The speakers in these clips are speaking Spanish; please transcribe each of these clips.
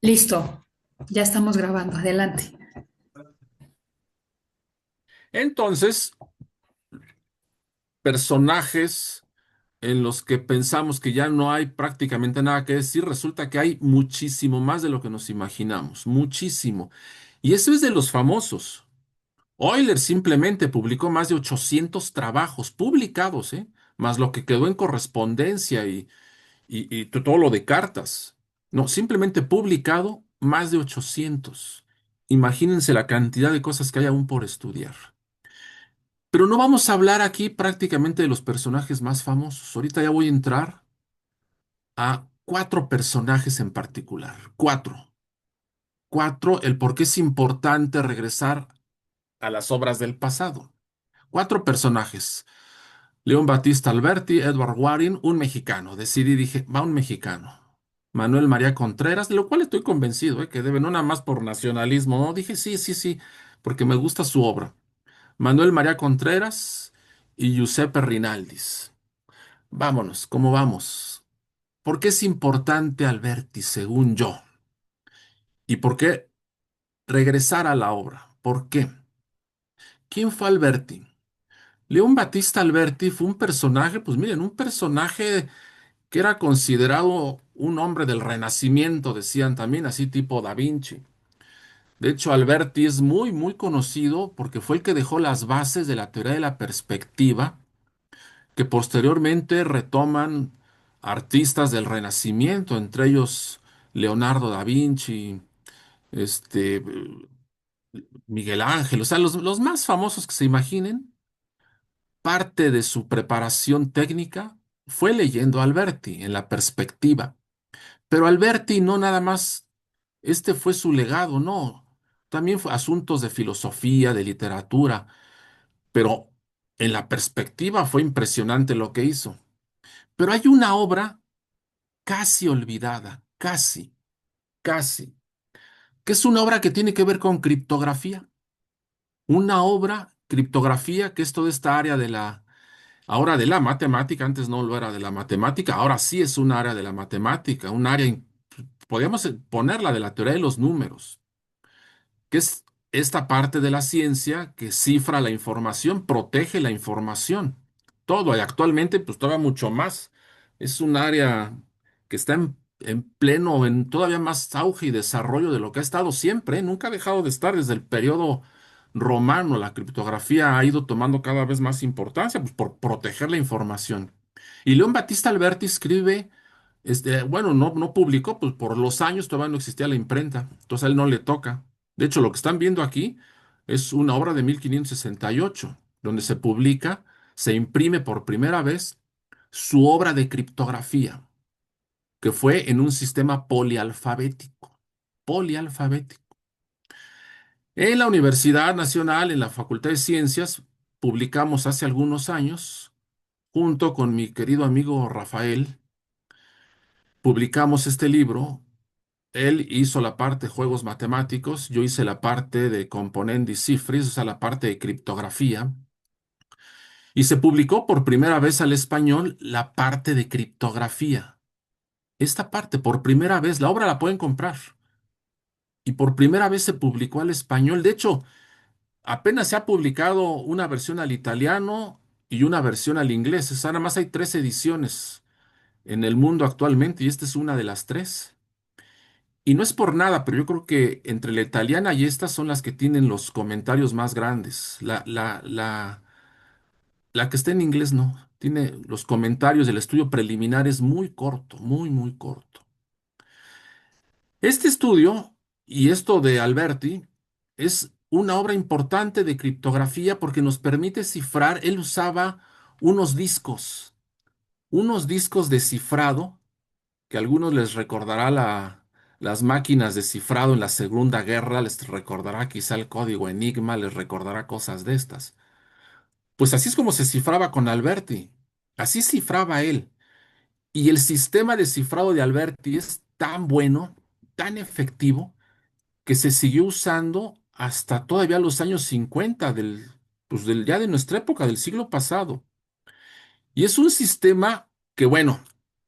Listo, ya estamos grabando, adelante. Entonces, personajes en los que pensamos que ya no hay prácticamente nada que decir, resulta que hay muchísimo más de lo que nos imaginamos, muchísimo. Y eso es de los famosos. Euler simplemente publicó más de 800 trabajos publicados, ¿eh? Más lo que quedó en correspondencia y todo lo de cartas. No, simplemente publicado más de 800. Imagínense la cantidad de cosas que hay aún por estudiar. Pero no vamos a hablar aquí prácticamente de los personajes más famosos. Ahorita ya voy a entrar a cuatro personajes en particular. Cuatro. Cuatro, el por qué es importante regresar a las obras del pasado. Cuatro personajes. León Battista Alberti, Edward Waring, un mexicano. Decidí, dije, va un mexicano. Manuel María Contreras, de lo cual estoy convencido, que debe, no nada más por nacionalismo, no, dije, sí, sí, sí, porque me gusta su obra. Manuel María Contreras y Giuseppe Rinaldis. Vámonos, ¿cómo vamos? ¿Por qué es importante Alberti, según yo? ¿Y por qué regresar a la obra? ¿Por qué? ¿Quién fue Alberti? León Battista Alberti fue un personaje, pues miren, un personaje que era considerado un hombre del Renacimiento, decían también, así tipo Da Vinci. De hecho, Alberti es muy, muy conocido porque fue el que dejó las bases de la teoría de la perspectiva, que posteriormente retoman artistas del Renacimiento, entre ellos Leonardo da Vinci, este, Miguel Ángel, o sea, los más famosos que se imaginen. Parte de su preparación técnica fue leyendo a Alberti en la perspectiva. Pero Alberti no nada más, este fue su legado, no. También fue asuntos de filosofía, de literatura, pero en la perspectiva fue impresionante lo que hizo. Pero hay una obra casi olvidada, casi, que es una obra que tiene que ver con criptografía. Una obra, criptografía, que es toda esta área de ahora de la matemática, antes no lo era de la matemática, ahora sí es un área de la matemática, un área, podríamos ponerla de la teoría de los números, que es esta parte de la ciencia que cifra la información, protege la información. Todo, y actualmente pues todavía mucho más. Es un área que está en pleno, en todavía más auge y desarrollo de lo que ha estado siempre, ¿eh? Nunca ha dejado de estar desde el periodo romano. La criptografía ha ido tomando cada vez más importancia, pues, por proteger la información. Y León Battista Alberti escribe, bueno, no publicó, pues por los años todavía no existía la imprenta, entonces a él no le toca. De hecho, lo que están viendo aquí es una obra de 1568, donde se publica, se imprime por primera vez su obra de criptografía, que fue en un sistema polialfabético. Polialfabético. En la Universidad Nacional, en la Facultad de Ciencias, publicamos hace algunos años, junto con mi querido amigo Rafael, publicamos este libro. Él hizo la parte de juegos matemáticos, yo hice la parte de componentes y cifras, o sea, la parte de criptografía, y se publicó por primera vez al español la parte de criptografía. Esta parte, por primera vez, la obra la pueden comprar, y por primera vez se publicó al español. De hecho, apenas se ha publicado una versión al italiano y una versión al inglés. O sea, nada más hay tres ediciones en el mundo actualmente, y esta es una de las tres. Y no es por nada, pero yo creo que entre la italiana y esta son las que tienen los comentarios más grandes. La que está en inglés no. Tiene los comentarios del estudio preliminar es muy corto, muy, muy corto. Este estudio y esto de Alberti es una obra importante de criptografía porque nos permite cifrar. Él usaba unos unos discos de cifrado que a algunos les recordará las máquinas de cifrado en la Segunda Guerra, les recordará quizá el código Enigma, les recordará cosas de estas. Pues así es como se cifraba con Alberti, así cifraba él. Y el sistema de cifrado de Alberti es tan bueno, tan efectivo, que se siguió usando hasta todavía los años 50 ya de nuestra época, del siglo pasado. Y es un sistema que, bueno,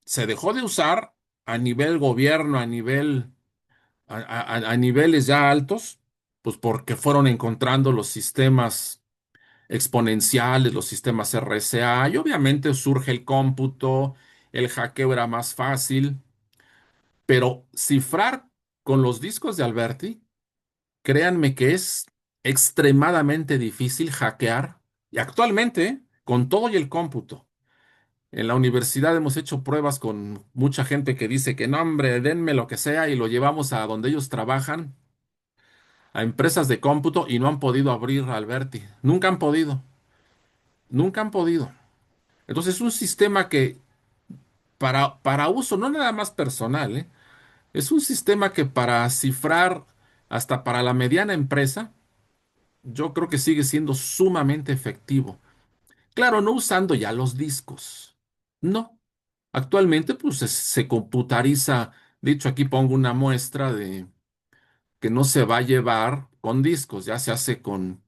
se dejó de usar a nivel gobierno, a nivel a niveles ya altos, pues porque fueron encontrando los sistemas exponenciales, los sistemas RSA, y obviamente surge el cómputo, el hackeo era más fácil, pero cifrar con los discos de Alberti, créanme que es extremadamente difícil hackear, y actualmente, con todo y el cómputo. En la universidad hemos hecho pruebas con mucha gente que dice que no, hombre, denme lo que sea y lo llevamos a donde ellos trabajan, a empresas de cómputo y no han podido abrir Alberti. Nunca han podido, nunca han podido. Entonces es un sistema que para uso no nada más personal, ¿eh? Es un sistema que para cifrar hasta para la mediana empresa, yo creo que sigue siendo sumamente efectivo. Claro, no usando ya los discos. No. Actualmente, pues se computariza. De hecho, aquí pongo una muestra de que no se va a llevar con discos, ya se hace con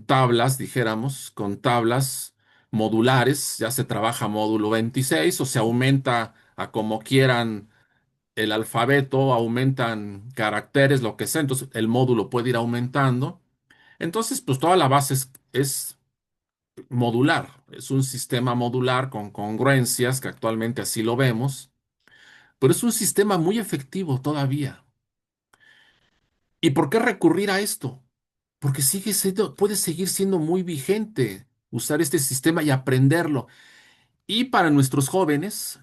tablas, dijéramos, con tablas modulares, ya se trabaja módulo 26 o se aumenta a como quieran el alfabeto, aumentan caracteres, lo que sea, entonces el módulo puede ir aumentando. Entonces, pues toda la base es modular, es un sistema modular con congruencias, que actualmente así lo vemos, pero es un sistema muy efectivo todavía. ¿Y por qué recurrir a esto? Porque puede seguir siendo muy vigente usar este sistema y aprenderlo. Y para nuestros jóvenes,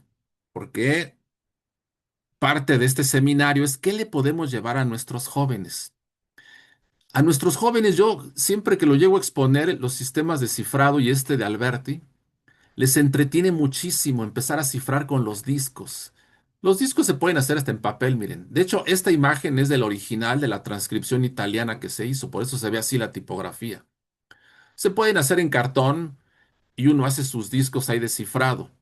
porque parte de este seminario es qué le podemos llevar a nuestros jóvenes. A nuestros jóvenes, yo siempre que lo llego a exponer, los sistemas de cifrado y este de Alberti, les entretiene muchísimo empezar a cifrar con los discos. Los discos se pueden hacer hasta en papel, miren. De hecho, esta imagen es del original de la transcripción italiana que se hizo, por eso se ve así la tipografía. Se pueden hacer en cartón y uno hace sus discos ahí descifrado.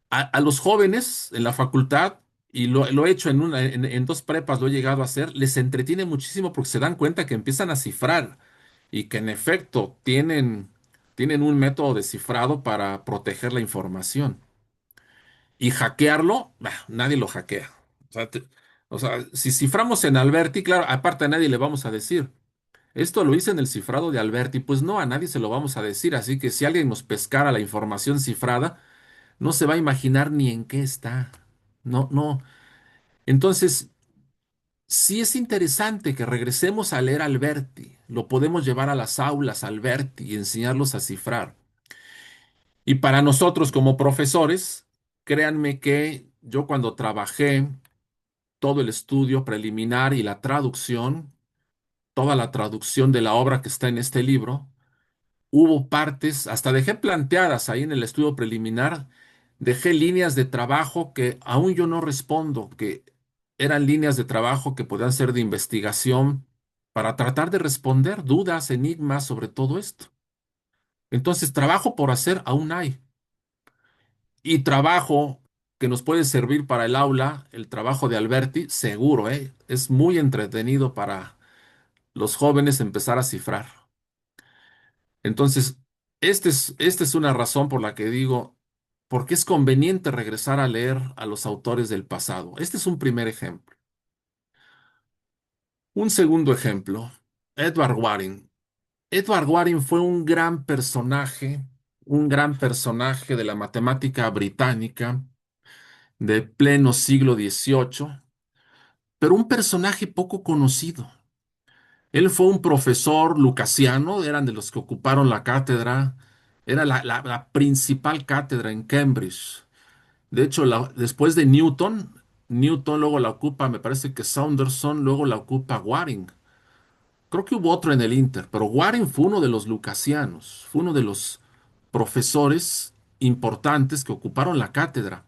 A los jóvenes en la facultad, y lo he hecho en dos prepas, lo he llegado a hacer, les entretiene muchísimo porque se dan cuenta que empiezan a cifrar y que en efecto tienen un método de cifrado para proteger la información. Y hackearlo, bah, nadie lo hackea. O sea, o sea, si ciframos en Alberti, claro, aparte a nadie le vamos a decir. Esto lo hice en el cifrado de Alberti, pues no, a nadie se lo vamos a decir. Así que si alguien nos pescara la información cifrada, no se va a imaginar ni en qué está. No, no. Entonces, sí es interesante que regresemos a leer Alberti. Lo podemos llevar a las aulas Alberti y enseñarlos a cifrar. Y para nosotros como profesores, créanme que yo cuando trabajé todo el estudio preliminar y la traducción, toda la traducción de la obra que está en este libro, hubo partes, hasta dejé planteadas ahí en el estudio preliminar, dejé líneas de trabajo que aún yo no respondo, que eran líneas de trabajo que podían ser de investigación para tratar de responder dudas, enigmas sobre todo esto. Entonces, trabajo por hacer aún hay. Y trabajo que nos puede servir para el aula, el trabajo de Alberti, seguro, ¿eh? Es muy entretenido para los jóvenes empezar a cifrar. Entonces, esta es una razón por la que digo, ¿por qué es conveniente regresar a leer a los autores del pasado? Este es un primer ejemplo. Un segundo ejemplo, Edward Waring. Edward Waring fue un gran personaje de la matemática británica de pleno siglo XVIII, pero un personaje poco conocido. Él fue un profesor lucasiano, eran de los que ocuparon la cátedra, era la principal cátedra en Cambridge. De hecho, después de Newton, Newton luego la ocupa, me parece que Saunderson, luego la ocupa Waring. Creo que hubo otro en el Inter, pero Waring fue uno de los lucasianos, fue uno de los profesores importantes que ocuparon la cátedra.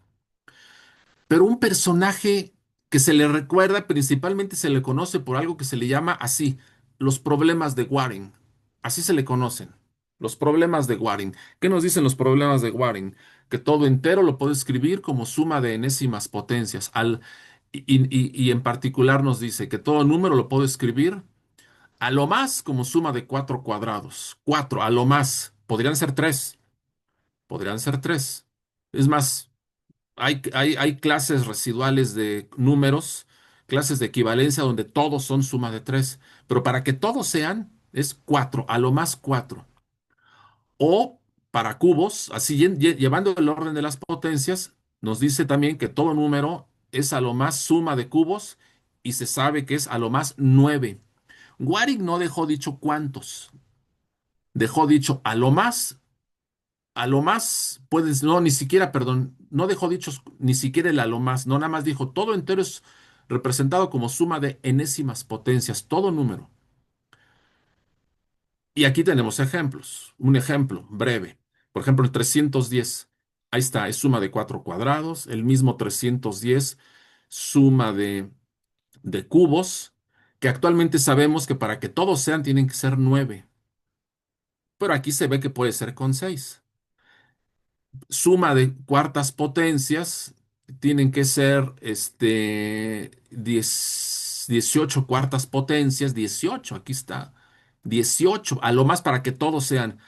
Pero un personaje que se le recuerda, principalmente se le conoce por algo que se le llama así, los problemas de Waring. Así se le conocen, los problemas de Waring. ¿Qué nos dicen los problemas de Waring? Que todo entero lo puedo escribir como suma de enésimas potencias. Y en particular nos dice que todo número lo puedo escribir a lo más como suma de cuatro cuadrados. Cuatro, a lo más. Podrían ser tres. Podrían ser tres. Es más. Hay clases residuales de números, clases de equivalencia donde todos son suma de 3, pero para que todos sean es 4, a lo más 4. O para cubos, así llevando el orden de las potencias, nos dice también que todo número es a lo más suma de cubos y se sabe que es a lo más 9. Waring no dejó dicho cuántos, dejó dicho a lo más, puedes, no, ni siquiera, perdón, no dejó dichos ni siquiera el a lo más, no, nada más dijo todo entero es representado como suma de enésimas potencias, todo número. Y aquí tenemos ejemplos. Un ejemplo breve. Por ejemplo, el 310. Ahí está, es suma de 4 cuadrados. El mismo 310, suma de cubos, que actualmente sabemos que para que todos sean tienen que ser 9. Pero aquí se ve que puede ser con 6. Suma de cuartas potencias tienen que ser 18 cuartas potencias, 18, aquí está, 18 a lo más para que todos sean.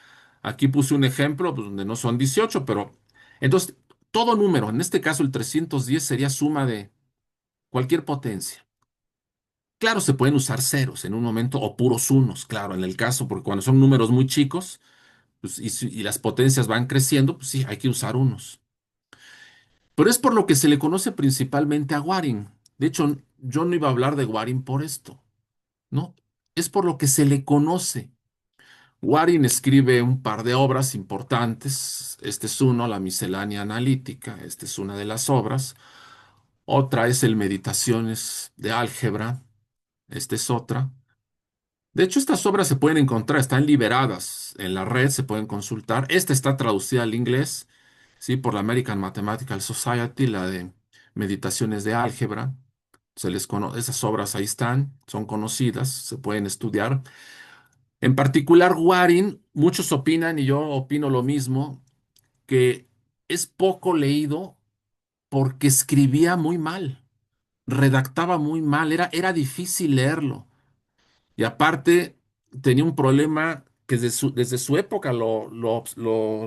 Aquí puse un ejemplo pues, donde no son 18, pero entonces todo número, en este caso el 310 sería suma de cualquier potencia. Claro, se pueden usar ceros en un momento o puros unos, claro, en el caso, porque cuando son números muy chicos pues, y las potencias van creciendo, pues sí, hay que usar unos. Pero es por lo que se le conoce principalmente a Waring. De hecho, yo no iba a hablar de Waring por esto, ¿no? Es por lo que se le conoce. Waring escribe un par de obras importantes. Este es uno, la Miscelánea Analítica. Esta es una de las obras. Otra es el Meditaciones de Álgebra. Esta es otra. De hecho, estas obras se pueden encontrar, están liberadas en la red, se pueden consultar. Esta está traducida al inglés, ¿sí? Por la American Mathematical Society, la de Meditaciones de Álgebra. Esas obras ahí están, son conocidas, se pueden estudiar. En particular, Waring, muchos opinan, y yo opino lo mismo, que es poco leído porque escribía muy mal, redactaba muy mal, era difícil leerlo. Y aparte, tenía un problema que desde su época lo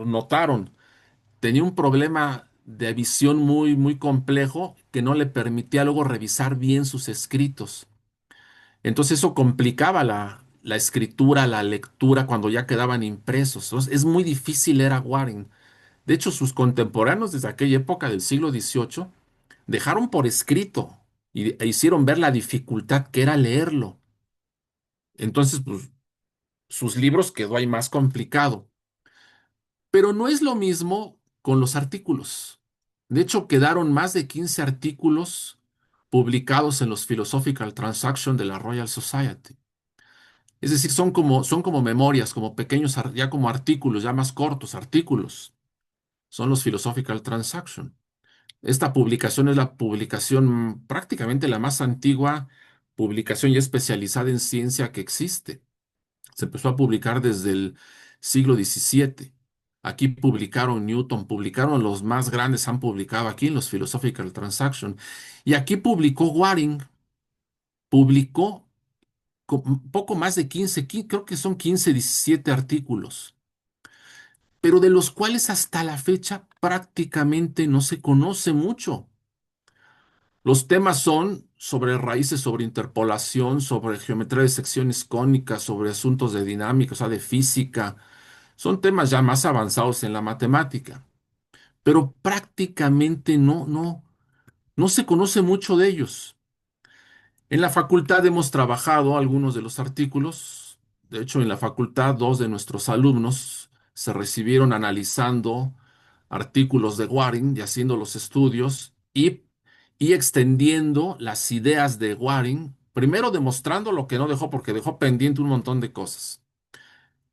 notaron. Tenía un problema de visión muy, muy complejo que no le permitía luego revisar bien sus escritos. Entonces eso complicaba la escritura, la lectura cuando ya quedaban impresos. Entonces, es muy difícil leer a Waring. De hecho, sus contemporáneos desde aquella época del siglo XVIII dejaron por escrito e hicieron ver la dificultad que era leerlo. Entonces, pues sus libros quedó ahí más complicado. Pero no es lo mismo con los artículos. De hecho, quedaron más de 15 artículos publicados en los Philosophical Transactions de la Royal Society. Es decir, son como memorias, como pequeños, ya como artículos, ya más cortos artículos. Son los Philosophical Transactions. Esta publicación es la publicación prácticamente la más antigua publicación ya especializada en ciencia que existe. Se empezó a publicar desde el siglo XVII. Aquí publicaron Newton, publicaron los más grandes, han publicado aquí en los Philosophical Transactions. Y aquí publicó Waring, publicó poco más de 15, creo que son 15, 17 artículos, pero de los cuales hasta la fecha prácticamente no se conoce mucho. Los temas son sobre raíces, sobre interpolación, sobre geometría de secciones cónicas, sobre asuntos de dinámica, o sea, de física. Son temas ya más avanzados en la matemática, pero prácticamente no se conoce mucho de ellos. En la facultad hemos trabajado algunos de los artículos. De hecho, en la facultad, dos de nuestros alumnos se recibieron analizando artículos de Waring y haciendo los estudios y extendiendo las ideas de Waring, primero demostrando lo que no dejó, porque dejó pendiente un montón de cosas.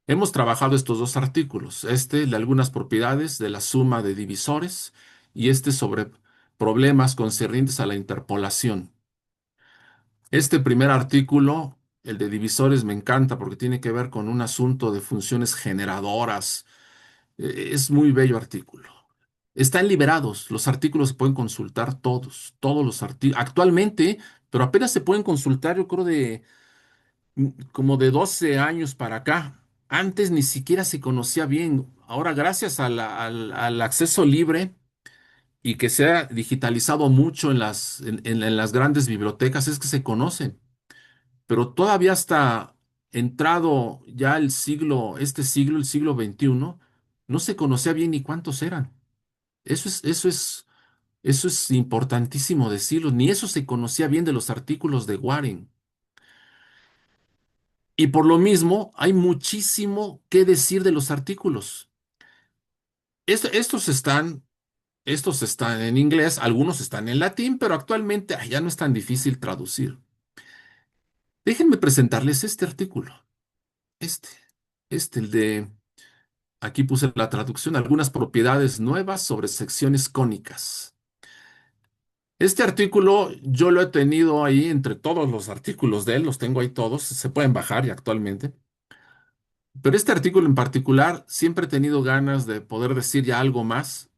Hemos trabajado estos dos artículos, este de algunas propiedades de la suma de divisores y este sobre problemas concernientes a la interpolación. Este primer artículo, el de divisores, me encanta porque tiene que ver con un asunto de funciones generadoras. Es muy bello artículo. Están liberados, los artículos se pueden consultar todos los artículos. Actualmente, pero apenas se pueden consultar, yo creo como de 12 años para acá. Antes ni siquiera se conocía bien. Ahora, gracias a al acceso libre y que se ha digitalizado mucho en las grandes bibliotecas es que se conocen, pero todavía hasta entrado ya el siglo, este siglo, el siglo XXI, no se conocía bien ni cuántos eran. Eso es importantísimo decirlo, ni eso se conocía bien de los artículos de Waring. Y por lo mismo, hay muchísimo que decir de los artículos. Estos estos están en inglés, algunos están en latín, pero actualmente ya no es tan difícil traducir. Déjenme presentarles este artículo. Este, el de, aquí puse la traducción, algunas propiedades nuevas sobre secciones cónicas. Este artículo yo lo he tenido ahí entre todos los artículos de él, los tengo ahí todos, se pueden bajar y actualmente. Pero este artículo en particular siempre he tenido ganas de poder decir ya algo más,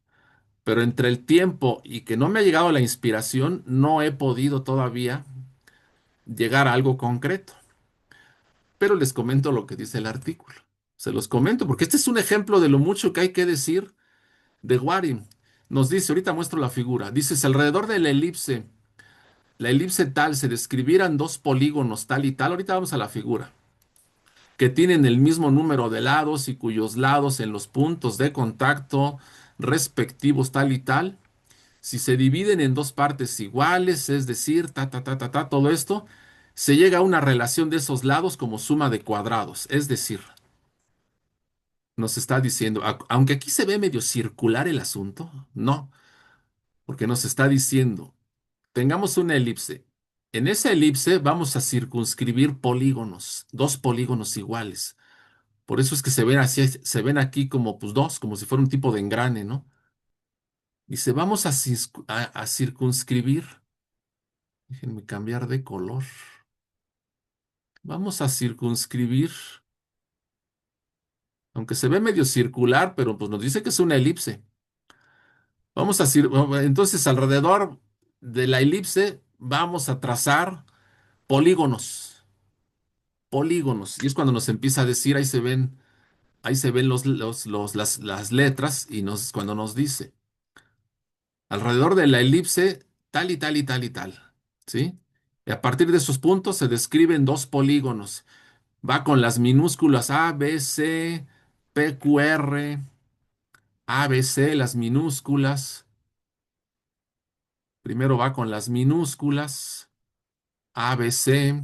pero entre el tiempo y que no me ha llegado la inspiración, no he podido todavía llegar a algo concreto. Pero les comento lo que dice el artículo. Se los comento porque este es un ejemplo de lo mucho que hay que decir de Waring. Nos dice, ahorita muestro la figura, dice, si alrededor de la elipse tal, se describieran dos polígonos tal y tal, ahorita vamos a la figura, que tienen el mismo número de lados y cuyos lados en los puntos de contacto respectivos tal y tal, si se dividen en dos partes iguales, es decir, todo esto, se llega a una relación de esos lados como suma de cuadrados. Es decir, nos está diciendo, aunque aquí se ve medio circular el asunto, no, porque nos está diciendo, tengamos una elipse. En esa elipse vamos a circunscribir polígonos, dos polígonos iguales. Por eso es que se ven así, se ven aquí como pues dos, como si fuera un tipo de engrane, ¿no? Dice, vamos a circunscribir. Déjenme cambiar de color. Vamos a circunscribir, aunque se ve medio circular, pero pues nos dice que es una elipse. Entonces alrededor de la elipse vamos a trazar polígonos, polígonos. Y es cuando nos empieza a decir, ahí se ven las letras y cuando nos dice, alrededor de la elipse tal y tal y tal y tal, ¿sí? Y a partir de esos puntos se describen dos polígonos. Va con las minúsculas A, B, C, P, Q, R, A, B, C, las minúsculas. Primero va con las minúsculas, A, B, C,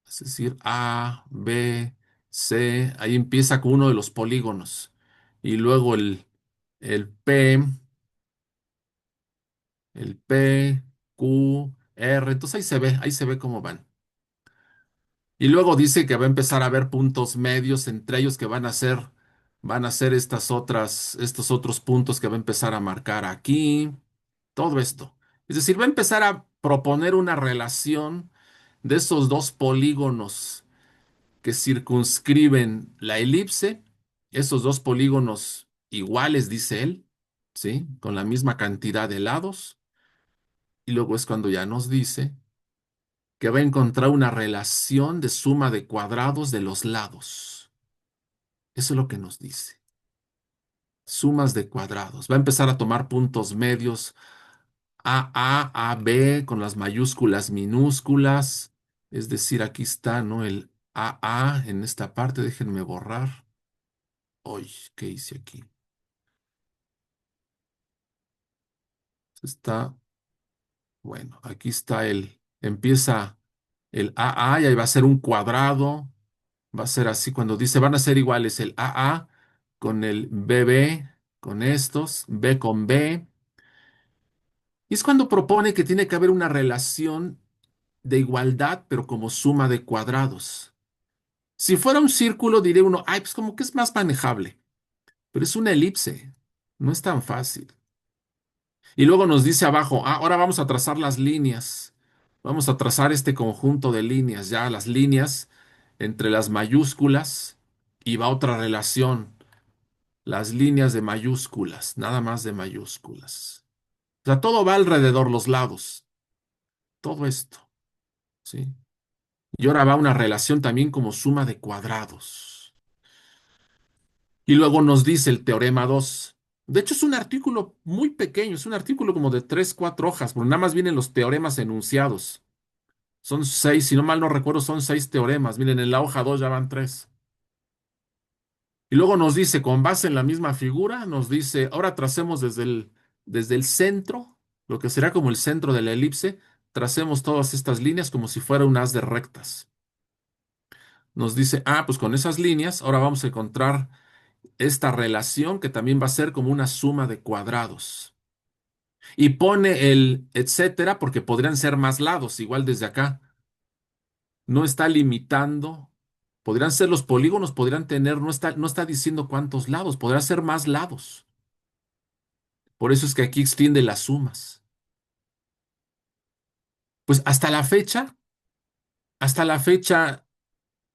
es decir, A, B, C. Ahí empieza con uno de los polígonos. Y luego el P, el P, Q, R. Entonces ahí se ve cómo van. Y luego dice que va a empezar a haber puntos medios entre ellos que van a ser estos otros puntos que va a empezar a marcar aquí. Todo esto. Es decir, va a empezar a proponer una relación de esos dos polígonos que circunscriben la elipse, esos dos polígonos iguales, dice él, ¿sí? Con la misma cantidad de lados. Y luego es cuando ya nos dice que va a encontrar una relación de suma de cuadrados de los lados. Eso es lo que nos dice. Sumas de cuadrados. Va a empezar a tomar puntos medios A, B con las mayúsculas minúsculas. Es decir, aquí está, ¿no? El A en esta parte. Déjenme borrar. Uy, ¿qué hice aquí? Está, bueno, aquí está empieza el A y ahí va a ser un cuadrado. Va a ser así cuando dice van a ser iguales el A con el BB, con estos, B con B. Y es cuando propone que tiene que haber una relación de igualdad, pero como suma de cuadrados. Si fuera un círculo, diría uno, ay, pues como que es más manejable, pero es una elipse, no es tan fácil. Y luego nos dice abajo, ahora vamos a trazar las líneas. Vamos a trazar este conjunto de líneas, ya las líneas entre las mayúsculas y va otra relación. Las líneas de mayúsculas, nada más de mayúsculas. O sea, todo va alrededor, los lados, todo esto, ¿sí? Y ahora va una relación también como suma de cuadrados. Y luego nos dice el teorema 2. De hecho, es un artículo muy pequeño, es un artículo como de 3, 4 hojas, porque nada más vienen los teoremas enunciados. Son 6, si no mal no recuerdo, son 6 teoremas. Miren, en la hoja 2 ya van 3. Y luego nos dice, con base en la misma figura, nos dice, ahora tracemos desde el centro, lo que será como el centro de la elipse, tracemos todas estas líneas como si fuera un haz de rectas. Nos dice, pues con esas líneas, ahora vamos a encontrar esta relación que también va a ser como una suma de cuadrados. Y pone el etcétera porque podrían ser más lados, igual desde acá. No está limitando. Podrían ser los polígonos, podrían tener, no está diciendo cuántos lados, podrá ser más lados. Por eso es que aquí extiende las sumas. Pues hasta la fecha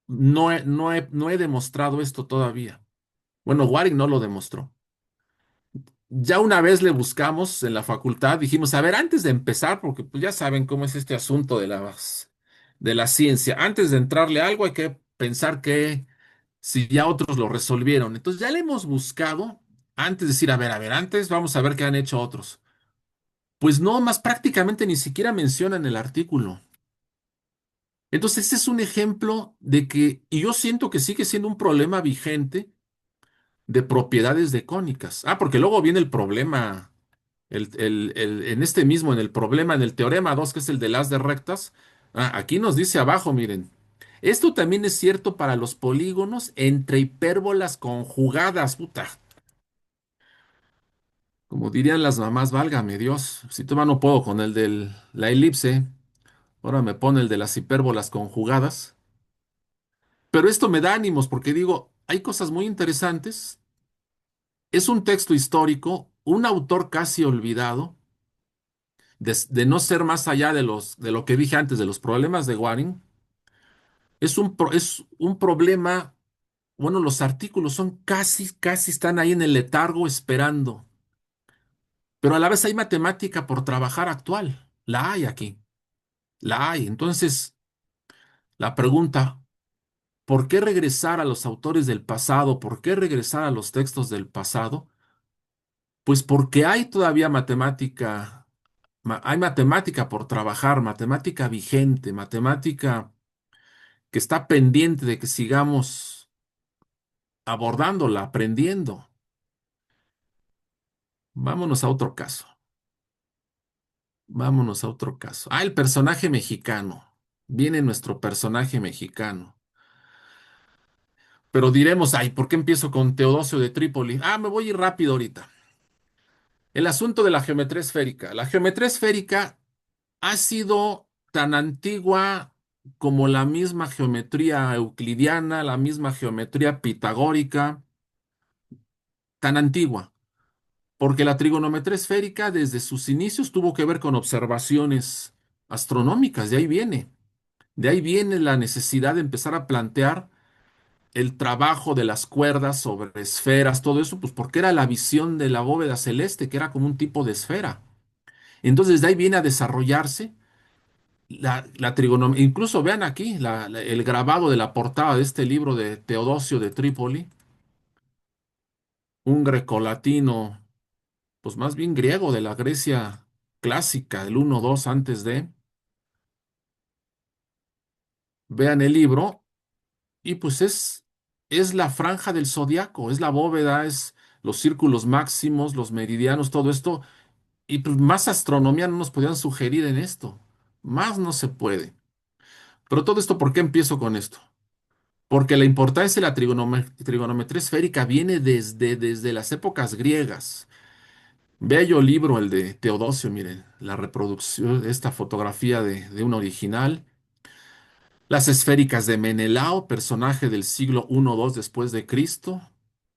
no he demostrado esto todavía. Bueno, Waring no lo demostró. Ya una vez le buscamos en la facultad, dijimos, a ver, antes de empezar, porque pues ya saben cómo es este asunto de la ciencia, antes de entrarle a algo hay que pensar que si ya otros lo resolvieron. Entonces ya le hemos buscado antes de decir, a ver, antes vamos a ver qué han hecho otros. Pues no, más prácticamente ni siquiera mencionan el artículo. Entonces ese es un ejemplo de que, y yo siento que sigue siendo un problema vigente de propiedades de cónicas. Porque luego viene el problema. En este mismo, en el problema, en el teorema 2 que es el de las de rectas, aquí nos dice abajo, miren, esto también es cierto para los polígonos entre hipérbolas conjugadas, puta. Como dirían las mamás, válgame Dios, si todavía no puedo con el de la elipse, ahora me pone el de las hipérbolas conjugadas. Pero esto me da ánimos porque digo, hay cosas muy interesantes. Es un texto histórico, un autor casi olvidado de no ser más allá de lo que dije antes, de los problemas de Waring, es un problema, bueno, los artículos son casi, casi están ahí en el letargo esperando, pero a la vez hay matemática por trabajar actual, la hay aquí, la hay. Entonces, la pregunta, ¿por qué regresar a los autores del pasado? ¿Por qué regresar a los textos del pasado? Pues porque hay todavía matemática, hay matemática por trabajar, matemática vigente, matemática que está pendiente de que sigamos abordándola, aprendiendo. Vámonos a otro caso. Vámonos a otro caso. El personaje mexicano. Viene nuestro personaje mexicano. Pero diremos, ¿por qué empiezo con Teodosio de Trípoli? Me voy a ir rápido ahorita. El asunto de la geometría esférica. La geometría esférica ha sido tan antigua como la misma geometría euclidiana, la misma geometría pitagórica, tan antigua. Porque la trigonometría esférica desde sus inicios tuvo que ver con observaciones astronómicas, de ahí viene. De ahí viene la necesidad de empezar a plantear el trabajo de las cuerdas sobre esferas, todo eso, pues porque era la visión de la bóveda celeste, que era como un tipo de esfera. Entonces de ahí viene a desarrollarse la trigonometría. Incluso vean aquí el grabado de la portada de este libro de Teodosio de Trípoli, un grecolatino pues más bien griego, de la Grecia clásica, del 1-2 antes de. Vean el libro y pues es la franja del zodiaco, es la bóveda, es los círculos máximos, los meridianos, todo esto. Y pues más astronomía no nos podían sugerir en esto. Más no se puede. Pero todo esto, ¿por qué empiezo con esto? Porque la importancia de la trigonometría esférica viene desde las épocas griegas. Bello libro el de Teodosio, miren, la reproducción, esta fotografía de un original. Las esféricas de Menelao, personaje del siglo I-II después de Cristo.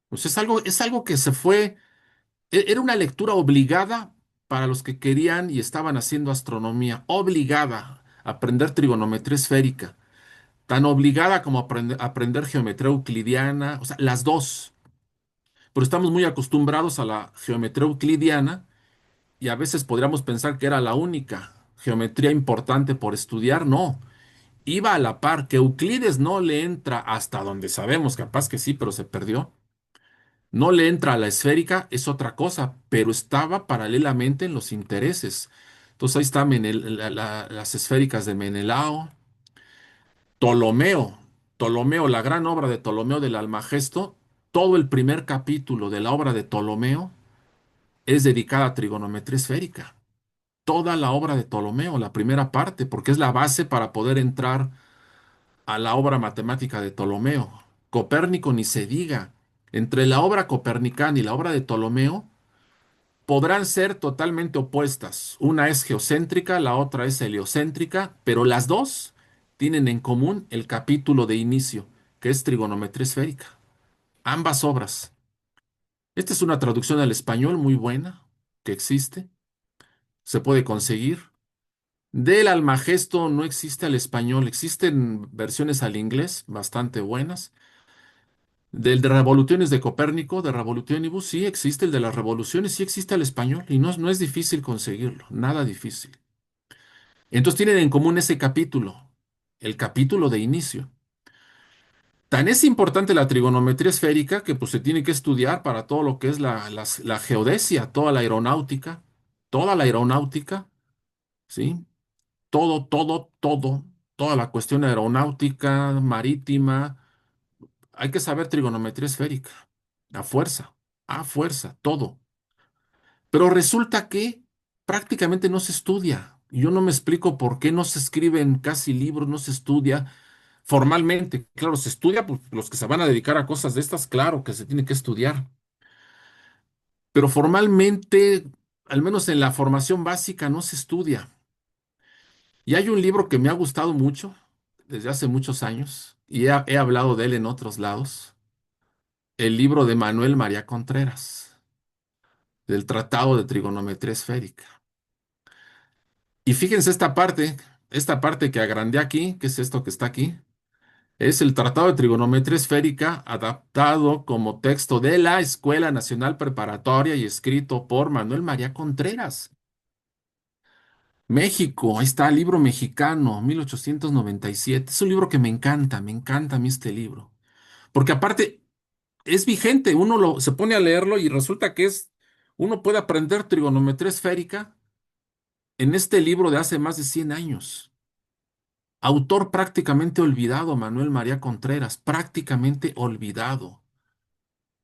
Pues es algo que se fue, era una lectura obligada para los que querían y estaban haciendo astronomía, obligada a aprender trigonometría esférica, tan obligada como aprender geometría euclidiana, o sea, las dos. Pero estamos muy acostumbrados a la geometría euclidiana y a veces podríamos pensar que era la única geometría importante por estudiar. No, iba a la par, que Euclides no le entra hasta donde sabemos, capaz que sí, pero se perdió. No le entra a la esférica, es otra cosa, pero estaba paralelamente en los intereses. Entonces ahí está las esféricas de Menelao, Ptolomeo. Ptolomeo, la gran obra de Ptolomeo del Almagesto, todo el primer capítulo de la obra de Ptolomeo es dedicada a trigonometría esférica. Toda la obra de Ptolomeo, la primera parte, porque es la base para poder entrar a la obra matemática de Ptolomeo. Copérnico ni se diga. Entre la obra copernicana y la obra de Ptolomeo podrán ser totalmente opuestas. Una es geocéntrica, la otra es heliocéntrica, pero las dos tienen en común el capítulo de inicio, que es trigonometría esférica. Ambas obras. Esta es una traducción al español muy buena que existe, se puede conseguir. Del Almagesto no existe al español, existen versiones al inglés bastante buenas. Del de revoluciones de Copérnico, de Revolutionibus, sí existe el de las revoluciones, sí existe al español y no es difícil conseguirlo, nada difícil. Entonces tienen en común ese capítulo, el capítulo de inicio. Tan es importante la trigonometría esférica que pues se tiene que estudiar para todo lo que es la geodesia, toda la aeronáutica, ¿sí? Toda la cuestión aeronáutica, marítima. Hay que saber trigonometría esférica, a fuerza, todo. Pero resulta que prácticamente no se estudia. Yo no me explico por qué no se escriben casi libros, no se estudia formalmente. Claro, se estudia, pues, los que se van a dedicar a cosas de estas, claro que se tiene que estudiar. Pero formalmente, al menos en la formación básica, no se estudia. Y hay un libro que me ha gustado mucho desde hace muchos años, y he hablado de él en otros lados, el libro de Manuel María Contreras, del Tratado de Trigonometría Esférica. Y fíjense esta parte que agrandé aquí, que es esto que está aquí, es el Tratado de Trigonometría Esférica adaptado como texto de la Escuela Nacional Preparatoria y escrito por Manuel María Contreras. México, ahí está, libro mexicano, 1897. Es un libro que me encanta a mí este libro. Porque aparte es vigente, se pone a leerlo y resulta que uno puede aprender trigonometría esférica en este libro de hace más de 100 años. Autor prácticamente olvidado, Manuel María Contreras, prácticamente olvidado.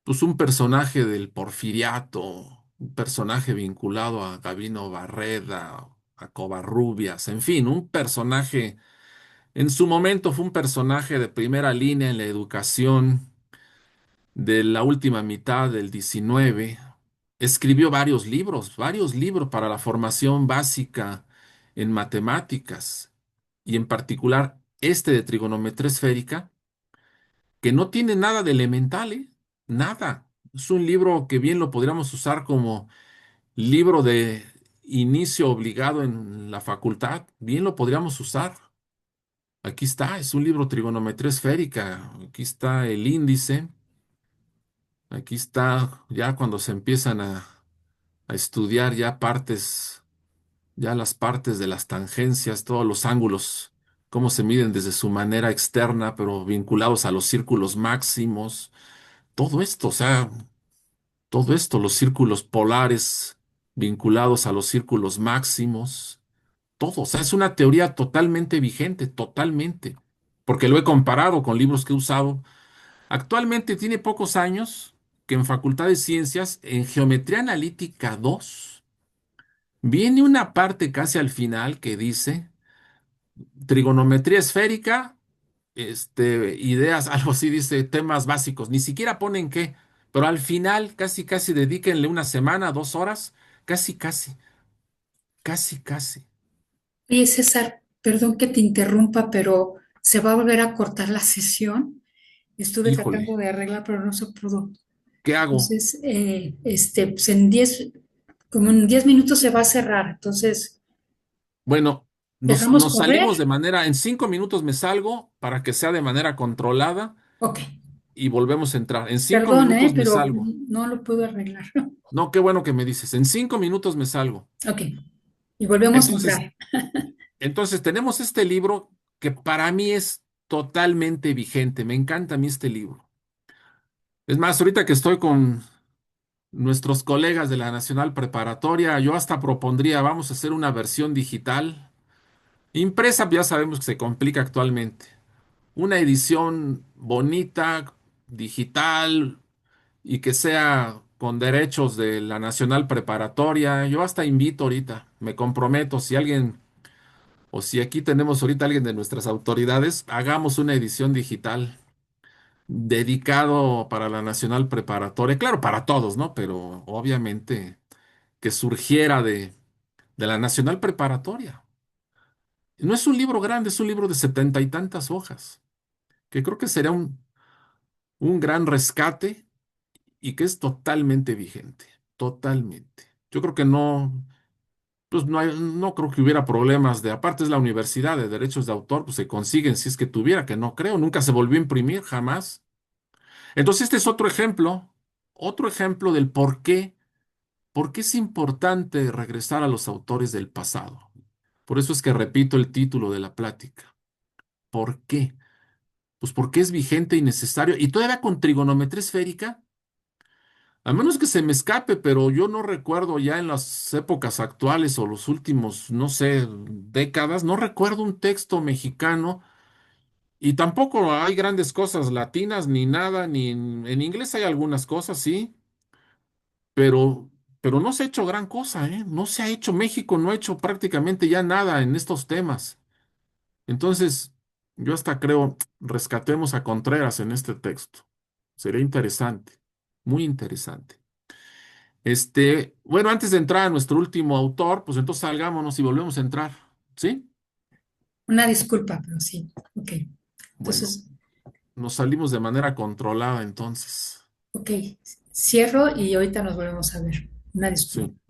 Pues un personaje del Porfiriato, un personaje vinculado a Gabino Barreda, a Covarrubias, en fin, un personaje, en su momento fue un personaje de primera línea en la educación de la última mitad del 19. Escribió varios libros para la formación básica en matemáticas y en particular este de trigonometría esférica, que no tiene nada de elemental, ¿eh? Nada. Es un libro que bien lo podríamos usar como libro de inicio obligado en la facultad. Bien lo podríamos usar. Aquí está, es un libro trigonometría esférica. Aquí está el índice. Aquí está ya cuando se empiezan a estudiar ya las partes de las tangencias, todos los ángulos, cómo se miden desde su manera externa, pero vinculados a los círculos máximos. Todo esto, o sea, todo esto, los círculos polares vinculados a los círculos máximos, todo, o sea, es una teoría totalmente vigente, totalmente, porque lo he comparado con libros que he usado. Actualmente tiene pocos años que en Facultad de Ciencias, en Geometría Analítica 2 viene una parte casi al final que dice trigonometría esférica, ideas, algo así dice, temas básicos, ni siquiera ponen qué, pero al final casi dedíquenle una semana, 2 horas, casi, casi, casi. Oye, César, perdón que te interrumpa, pero se va a volver a cortar la sesión. Estuve tratando Híjole, de arreglar, pero no se pudo. ¿qué hago? Entonces, pues como en 10 minutos se va a cerrar. Entonces, Bueno, ¿dejamos nos salimos correr? de manera, en 5 minutos me salgo para que sea de manera controlada Ok. y volvemos a entrar. En cinco Perdón, minutos me pero salgo. no lo puedo arreglar. No, qué bueno que me dices. En 5 minutos me salgo. Ok. Y volvemos a Entonces, entrar. tenemos este libro que para mí es totalmente vigente. Me encanta a mí este libro. Es más, ahorita que estoy con nuestros colegas de la Nacional Preparatoria, yo hasta propondría, vamos a hacer una versión digital. Impresa, ya sabemos que se complica actualmente. Una edición bonita, digital y que sea con derechos de la Nacional Preparatoria. Yo hasta invito ahorita, me comprometo, si alguien o si aquí tenemos ahorita alguien de nuestras autoridades, hagamos una edición digital dedicado para la Nacional Preparatoria. Claro, para todos, ¿no? Pero obviamente que surgiera de la Nacional Preparatoria. No es un libro grande, es un libro de 70 y tantas hojas, que creo que sería un gran rescate y que es totalmente vigente, totalmente. Yo creo que no, pues no creo que hubiera problemas de, aparte es la universidad de derechos de autor, pues se consiguen si es que tuviera, que no creo, nunca se volvió a imprimir, jamás. Entonces este es otro ejemplo del por qué es importante regresar a los autores del pasado. Por eso es que repito el título de la plática. ¿Por qué? Pues porque es vigente y necesario. Y todavía con trigonometría esférica, a menos que se me escape, pero yo no recuerdo ya en las épocas actuales o los últimos, no sé, décadas, no recuerdo un texto mexicano y tampoco hay grandes cosas latinas ni nada, ni en inglés hay algunas cosas, sí, pero, pero no se ha hecho gran cosa, ¿eh? No se ha hecho, México no ha hecho prácticamente ya nada en estos temas. Entonces, yo hasta creo, rescatemos a Contreras en este texto. Sería interesante, muy interesante. Bueno, antes de entrar a nuestro último autor, pues entonces salgámonos y volvemos a entrar. ¿Sí? Una disculpa, pero sí. Ok. Bueno, Entonces, nos salimos de manera controlada entonces. ok. Cierro y ahorita nos volvemos a ver. Una disculpa. Sí.